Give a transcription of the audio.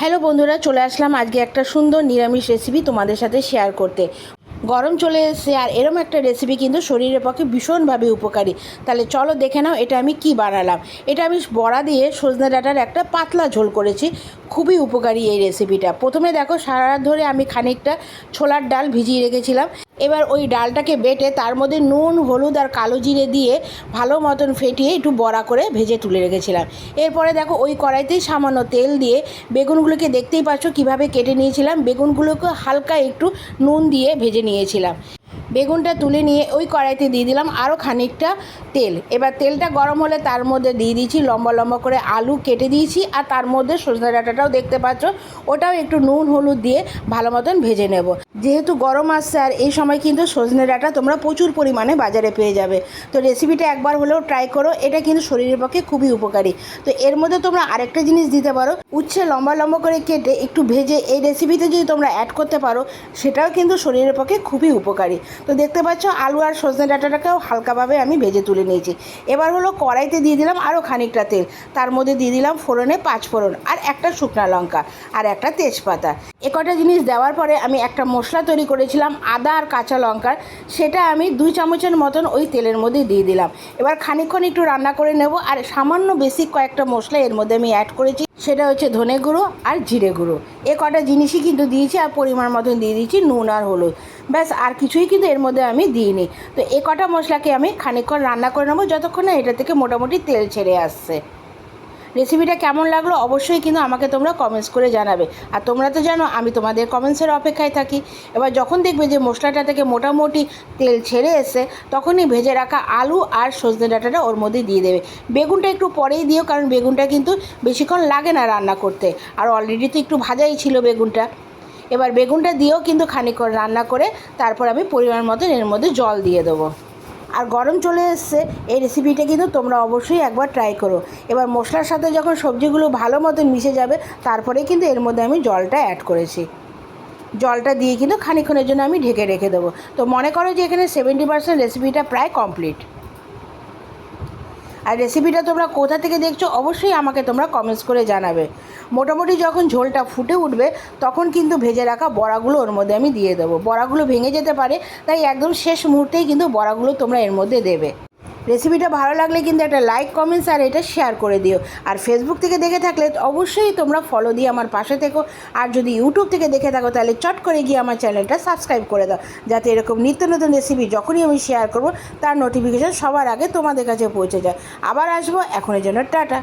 Hello বন্ধুরা, চলে আসলাম আজকে একটা সুন্দর নিরামিষ রেসিপি তোমাদের সাথে শেয়ার করতে। গরম চলে এসেছে আর এরম একটা রেসিপি কিন্তু শরীরের পক্ষে ভীষণভাবে উপকারী। তাহলে চলো দেখে নাও এটা আমি কি বানালাম। এটা আমি বড়া দিয়ে সজনে ডাঁটার একটা পাতলা ঝোল করেছি। খুবই উপকারী এই রেসিপিটা। প্রথমে দেখো, সারা রাত ধরে আমি খানিকটা ছোলার ডাল ভিজিয়ে রেখেছিলাম। এবার ওই ডালটাকে বেটে তার মধ্যে নুন, হলুদ আর কালো জিরে দিয়ে ভালো মতন ফেটিয়ে একটু বড়া করে ভেজে তুলে রেখেছিলাম। এরপরে দেখো, ওই কড়াইতেই সামান্য তেল দিয়ে বেগুনগুলোকে দেখতেই পাচ্ছ কীভাবে কেটে নিয়েছিলাম। বেগুনগুলোকে হালকা একটু নুন দিয়ে ভেজে নিয়েছিলাম। বেগুনটা তুলে নিয়ে ওই কড়াইতে দিয়ে দিলাম আরও খানিকটা তেল। এবার তেলটা গরম হলে তার মধ্যে দিয়ে দিয়েছি লম্বা লম্বা করে আলু কেটে দিয়েছি, আর তার মধ্যে সজনে ডাঁটাটাও দেখতে পাচ্ছ, ওটাও একটু নুন হলুদ দিয়ে ভালো মতন ভেজে নেব। যেহেতু গরম আসছে আর এই সময় কিন্তু সজনে ডাঁটা তোমরা প্রচুর পরিমাণে বাজারে পেয়ে যাবে। তো রেসিপিটা একবার হলেও ট্রাই করো, এটা কিন্তু শরীরের পক্ষে খুবই উপকারী। তো এর মধ্যে তোমরা আরেকটা জিনিস দিতে পারো, উচ্ছে লম্বা লম্বা করে কেটে একটু ভেজে এই রেসিপিতে যদি তোমরা অ্যাড করতে পারো, সেটাও কিন্তু শরীরের পক্ষে খুবই উপকারী। তো দেখতে পাচ্ছ আলু আর সজনে ডাঁটাটাকেও হালকাভাবে আমি ভেজে তুলে নিয়েছি। এবার হলো কড়াইতে দিয়ে দিলাম আরও খানিকটা তেল, তার মধ্যে দিয়ে দিলাম ফোড়নে 5 ফোড়ন আর একটা শুকনো লঙ্কা আর একটা তেজপাতা। এ কটা জিনিস দেওয়ার পরে আমি একটা মশলা তৈরি করেছিলাম আদা আর কাঁচা লঙ্কার, সেটা আমি 2 চামচের মতন ওই তেলের মধ্যে দিয়ে দিলাম। এবার খানিকক্ষণ একটু রান্না করে নেব। আর সামান্য বেসিক কয়েকটা মশলা এর মধ্যে আমি অ্যাড করেছি, সেটা হচ্ছে ধনে গুঁড়ো আর জিরে গুঁড়ো। এ কটা জিনিসই কিন্তু দিয়েছি, আর পরিমাণ মতন দিয়ে দিয়েছি নুন আর হলুদ। ব্যাস, আর কিছুই কিন্তু এর মধ্যে আমি দিইনি। তো এ কটা মশলাকে আমি খানিকক্ষণ রান্না করে নেবো, যতক্ষণ না এটা থেকে মোটামুটি তেল ছেড়ে আসছে। রেসিপিটা কেমন লাগলো অবশ্যই কিন্তু আমাকে তোমরা কমেন্টস করে জানাবে। আর তোমরা তো জানো আমি তোমাদের কমেন্টসের অপেক্ষায় থাকি। এবার যখন দেখবে যে মশলাটা থেকে মোটামুটি তেল ছেড়ে এসে, তখনই ভেজে রাখা আলু আর সজনে ডাঁটাটা ওর মধ্যে দিয়ে দেবে। বেগুনটা একটু পরেই দিও, কারণ বেগুনটা কিন্তু বেশিক্ষণ লাগে না রান্না করতে, আর অলরেডি তো একটু ভাজাই ছিল বেগুনটা। এবার বেগুনটা দিয়েও কিন্তু খানিকক্ষণ রান্না করে তারপর আমি পরিমাণ মতন এর মধ্যে জল দিয়ে দেবো। আর গরম চলে এসছে, এই রেসিপিটা কিন্তু তোমরা অবশ্যই একবার ট্রাই করো। এবার মশলার সাথে যখন সবজিগুলো ভালো মতন মিশে যাবে, তারপরে কিন্তু এর মধ্যে আমি জলটা অ্যাড করেছি। জলটা দিয়ে কিন্তু খানিকক্ষণের জন্য আমি ঢেকে রেখে দেবো। তো মনে করো যে এখানে 70% রেসিপিটা প্রায় কমপ্লিট। আর রেসিপিটা তোমরা কোথা থেকে দেখছো অবশ্যই আমাকে তোমরা কমেন্টস করে জানাবে। মোটামুটি যখন ঝোলটা ফুটে উঠবে, তখন কিন্তু ভেজে রাখা বড়াগুলো ওর মধ্যে আমি দিয়ে দেবো। বড়াগুলো ভেঙে যেতে পারে, তাই একদম শেষ মুহূর্তেই কিন্তু বড়াগুলো তোমরা এর মধ্যে দেবে। রেসিপিটা ভালো লাগলে কিন্তু একটা লাইক, কমেন্টস আর এটা শেয়ার করে দিও। আর ফেসবুক থেকে দেখে থাকলে অবশ্যই তোমরা ফলো দিয়ে আমার পাশে থেকো। আর যদি ইউটিউব থেকে দেখে থাকো, তাহলে চট করে গিয়ে আমার চ্যানেলটা সাবস্ক্রাইব করে দাও, যাতে এরকম নিত্য নতুন রেসিপি যখনই আমি শেয়ার করব, তার নোটিফিকেশান সবার আগে তোমাদের কাছে পৌঁছে যায়। আবার আসবো, এখনের জন্য টাটা।